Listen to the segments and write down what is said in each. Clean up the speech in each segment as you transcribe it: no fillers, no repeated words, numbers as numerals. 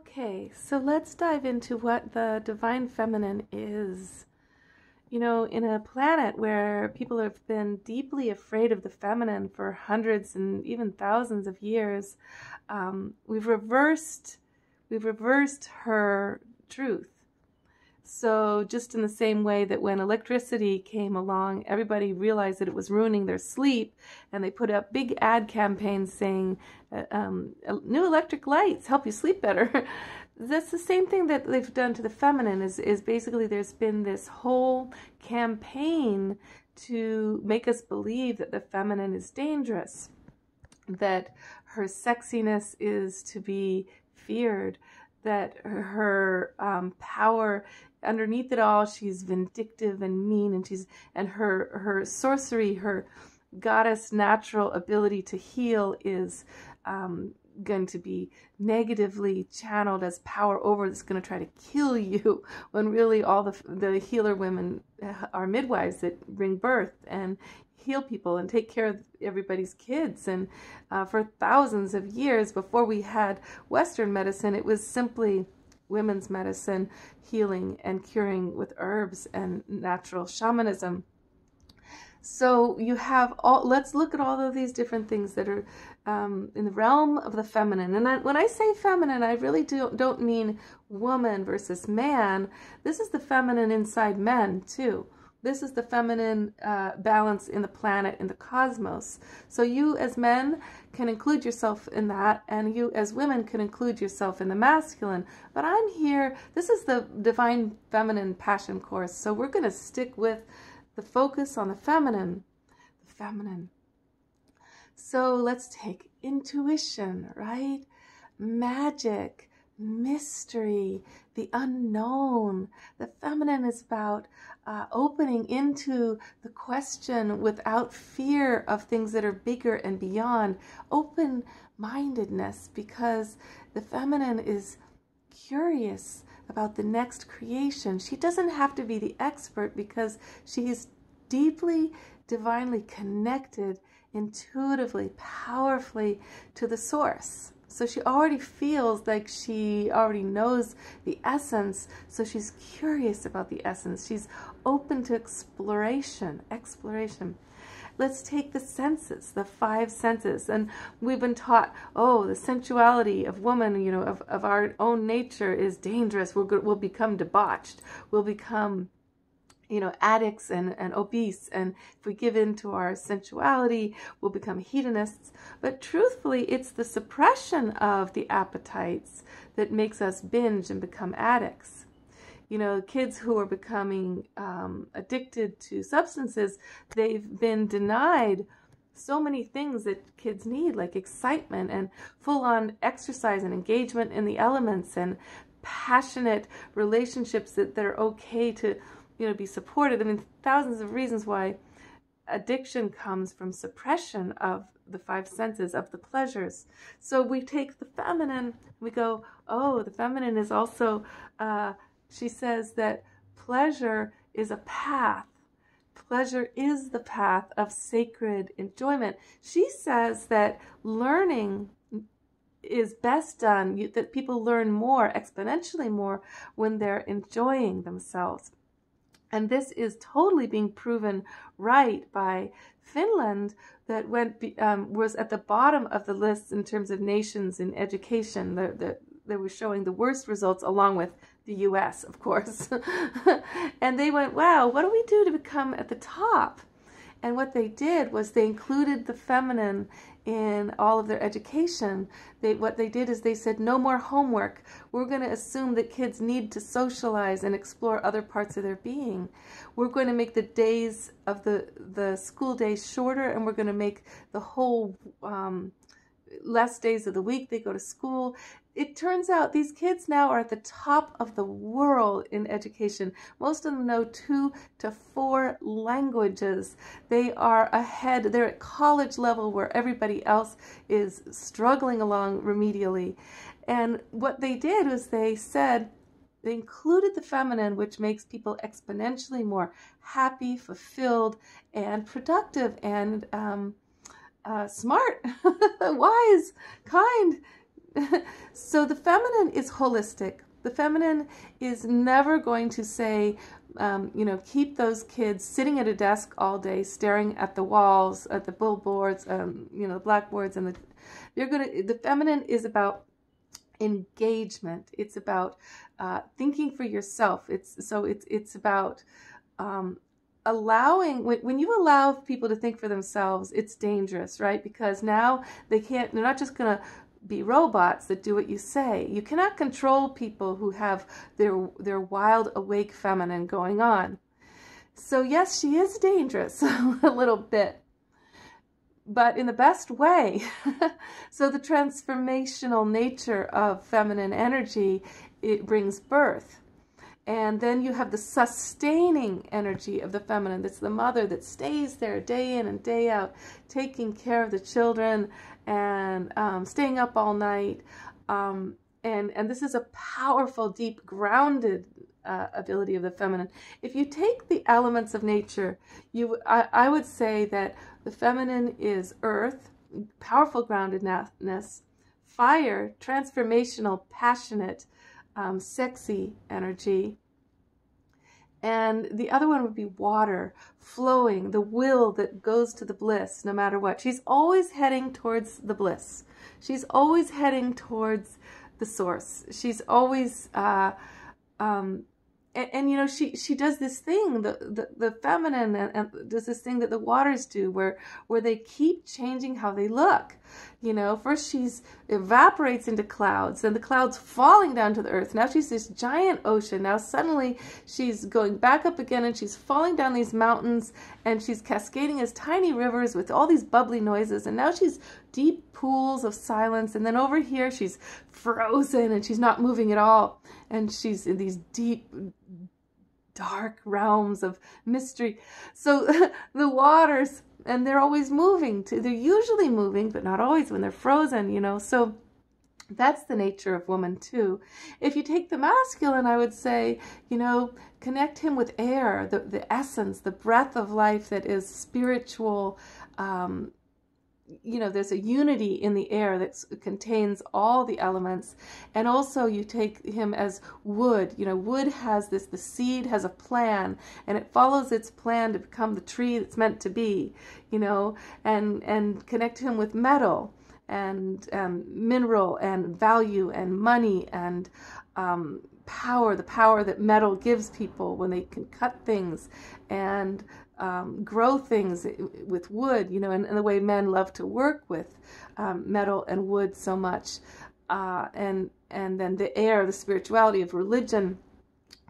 Okay, so let's dive into what the divine feminine is. In a planet where people have been deeply afraid of the feminine for hundreds and even thousands of years, we've reversed her truth. So just in the same way that when electricity came along, everybody realized that it was ruining their sleep, and they put up big ad campaigns saying, new electric lights help you sleep better. That's the same thing that they've done to the feminine is basically there's been this whole campaign to make us believe that the feminine is dangerous, that her sexiness is to be feared, that her power, underneath it all, she's vindictive and mean, and her sorcery, her goddess natural ability to heal is going to be negatively channeled as power over that's going to try to kill you, when really all the healer women are midwives that bring birth and heal people and take care of everybody's kids. And for thousands of years before we had Western medicine, it was simply women's medicine, healing and curing with herbs and natural shamanism. So you have let's look at all of these different things that are in the realm of the feminine. And when I say feminine, I really don't mean woman versus man. This is the feminine inside men too. This is the feminine balance in the planet, in the cosmos. So you as men can include yourself in that, and you as women can include yourself in the masculine. But I'm here, this is the Divine Feminine Passion Course, so we're going to stick with the focus on the feminine. The feminine. So let's take intuition, right? Magic, mystery, the unknown. The feminine is about opening into the question without fear of things that are bigger and beyond. Open-mindedness, because the feminine is curious about the next creation. She doesn't have to be the expert because she is deeply, divinely connected, intuitively, powerfully to the source. So she already feels like she already knows the essence, so she's curious about the essence. She's open to exploration. Let's take the senses, the five senses. And we've been taught, the sensuality of woman, of our own nature is dangerous. We'll become debauched. We'll become addicts and obese, and if we give in to our sensuality, we'll become hedonists. But truthfully, it's the suppression of the appetites that makes us binge and become addicts. Kids who are becoming addicted to substances, they've been denied so many things that kids need, like excitement and full-on exercise and engagement in the elements and passionate relationships that are okay to be supported. I mean, thousands of reasons why addiction comes from suppression of the five senses, of the pleasures. So we take the feminine, we go, the feminine is also, she says that pleasure is a path. Pleasure is the path of sacred enjoyment. She says that learning is best done, that people learn more, exponentially more, when they're enjoying themselves. And this is totally being proven right by Finland, that was at the bottom of the list in terms of nations in education. They were showing the worst results, along with the US, of course. And they went, wow, what do we do to become at the top? And what they did was they included the feminine in all of their education. What they did is they said, no more homework. We're going to assume that kids need to socialize and explore other parts of their being. We're going to make the days of the school days shorter, and we're going to make the whole less days of the week they go to school. It turns out these kids now are at the top of the world in education. Most of them know 2 to 4 languages. They are ahead. They're at college level, where everybody else is struggling along remedially. And what they did was they said, they included the feminine, which makes people exponentially more happy, fulfilled, and productive, and smart, wise, kind, So the feminine is holistic. The feminine is never going to say, keep those kids sitting at a desk all day, staring at the walls, at the billboards, the blackboards, and the feminine is about engagement. It's about thinking for yourself. It's about allowing, when you allow people to think for themselves, it's dangerous, right? Because now they're not just going to be robots that do what you say. You cannot control people who have their wild, awake feminine going on. So yes, she is dangerous a little bit, but in the best way. So the transformational nature of feminine energy, it brings birth. And then you have the sustaining energy of the feminine. That's the mother that stays there day in and day out, taking care of the children and staying up all night. And this is a powerful, deep, grounded ability of the feminine. If you take the elements of nature, I would say that the feminine is earth, powerful groundedness, fire, transformational, passionate, sexy energy, and the other one would be water, flowing, the will that goes to the bliss no matter what. She's always heading towards the bliss. She's always heading towards the source. She's always she does this thing, the feminine, and does this thing that the waters do, where they keep changing how they look. First she's evaporates into clouds, and the clouds falling down to the earth. Now she's this giant ocean. Now suddenly she's going back up again, and she's falling down these mountains, and she's cascading as tiny rivers with all these bubbly noises. And now she's deep pools of silence. And then over here she's frozen, and she's not moving at all. And she's in these deep, dark realms of mystery. So the waters, and they're always moving too. They're usually moving, but not always when they're frozen, So that's the nature of woman too. If you take the masculine, I would say, connect him with air, the essence, the breath of life that is spiritual. There's a unity in the air that contains all the elements. And also you take him as wood. Wood has the seed has a plan, and it follows its plan to become the tree that's meant to be, and connect him with metal and mineral and value and money and power, the power that metal gives people when they can cut things and grow things with wood, and the way men love to work with metal and wood so much, and then the air, the spirituality of religion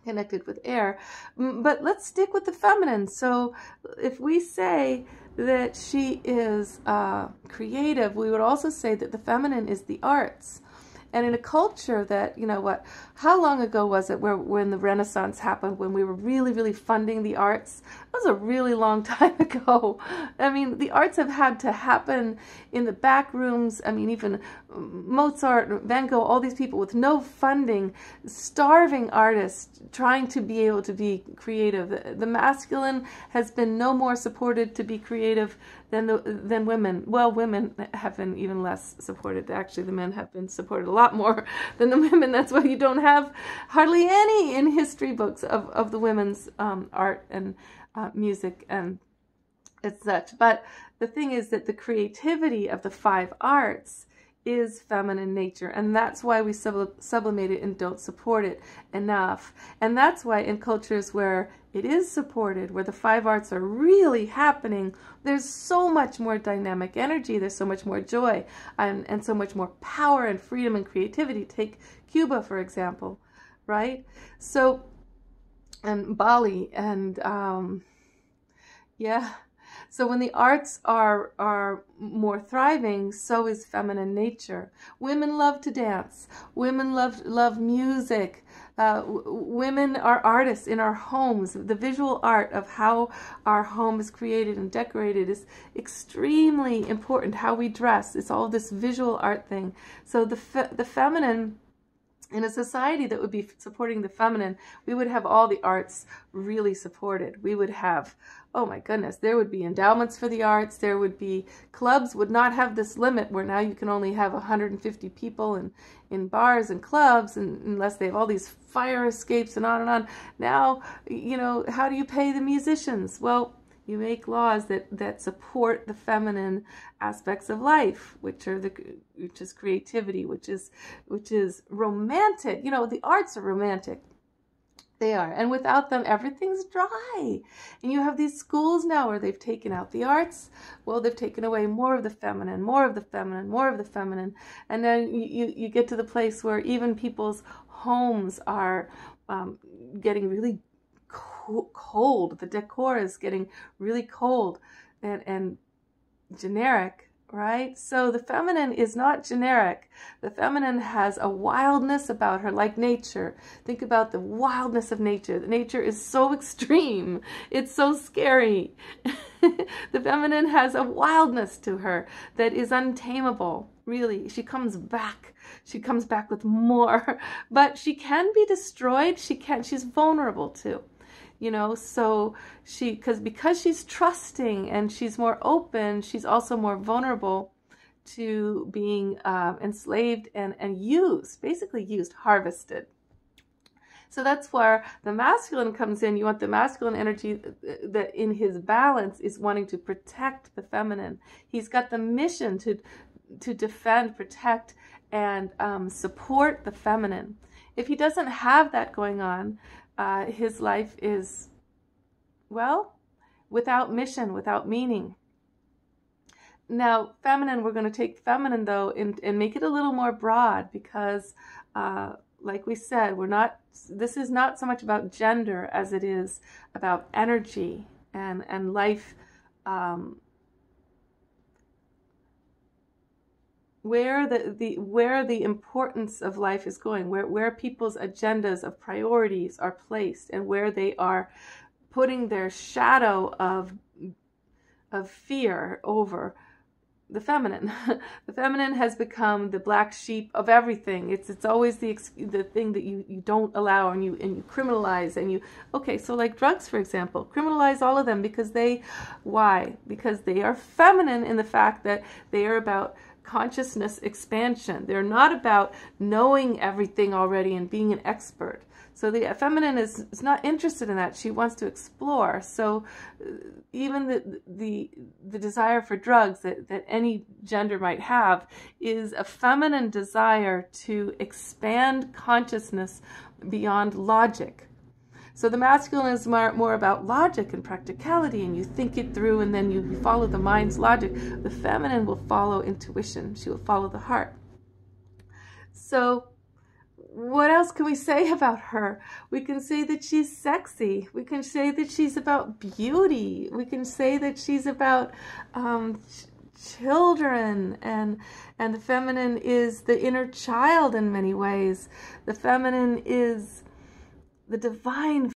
connected with air. But let's stick with the feminine. So if we say that she is creative, we would also say that the feminine is the arts. And in a culture that, how long ago was it when the Renaissance happened, when we were really, really funding the arts? That was a really long time ago. I mean, the arts have had to happen in the back rooms. I mean, even Mozart, Van Gogh, all these people with no funding, starving artists trying to be able to be creative. The masculine has been no more supported to be creative than women. Well, women have been even less supported. Actually, the men have been supported a lot more than the women. That's why you don't have hardly any in history books of the women's art and music and such. But the thing is that the creativity of the 5 arts is feminine nature, and that's why we sublimate it and don't support it enough. And that's why in cultures where it is supported, where the 5 arts are really happening, there's so much more dynamic energy, there's so much more joy, and so much more power and freedom and creativity. Take Cuba, for example, right? So, and Bali, and so when the arts are more thriving, so is feminine nature. Women love to dance. Women love music. Women are artists in our homes. The visual art of how our home is created and decorated is extremely important. How we dress, it's all this visual art thing. So the feminine in a society that would be supporting the feminine, we would have all the arts really supported. We would have, oh my goodness, there would be endowments for the arts. There would be, clubs would not have this limit where now you can only have 150 people in bars and clubs, and unless they have all these fire escapes and on and on. Now, you know, how do you pay the musicians? Well, you make laws that support the feminine aspects of life, which is creativity, which is romantic. You know, the arts are romantic. They are. And without them, everything's dry. And you have these schools now where they've taken out the arts. Well, they've taken away more of the feminine, more of the feminine, more of the feminine. And then you get to the place where even people's homes are getting really cold. The decor is getting really cold and generic, right? So the feminine is not generic. The feminine has a wildness about her, like nature. Think about the wildness of nature. Nature is so extreme. It's so scary. The feminine has a wildness to her that is untamable. Really, she comes back. She comes back with more, but she can be destroyed. She's vulnerable too. You know, so because she's trusting and she's more open, she's also more vulnerable to being enslaved and used, basically used, harvested. So that's where the masculine comes in. You want the masculine energy that in his balance is wanting to protect the feminine. He's got the mission to defend, protect, and support the feminine. If he doesn't have that going on, his life is, well, without mission, without meaning. Now, feminine, we're going to take feminine, though, and make it a little more broad because, like we said, this is not so much about gender as it is about energy and life, where the importance of life is going, where people's agendas of priorities are placed, and where they are putting their shadow of fear over the feminine. The feminine has become the black sheep of everything. It's always the thing that you don't allow and you criminalize and okay, so like drugs, for example, criminalize all of them because why? Because they are feminine in the fact that they are about consciousness expansion. They're not about knowing everything already and being an expert. So the feminine is not interested in that. She wants to explore. So even the desire for drugs that any gender might have is a feminine desire to expand consciousness beyond logic. So the masculine is more about logic and practicality, and you think it through and then you follow the mind's logic. The feminine will follow intuition. She will follow the heart. So what else can we say about her? We can say that she's sexy. We can say that she's about beauty. We can say that she's about children, and the feminine is the inner child in many ways. The feminine is the divine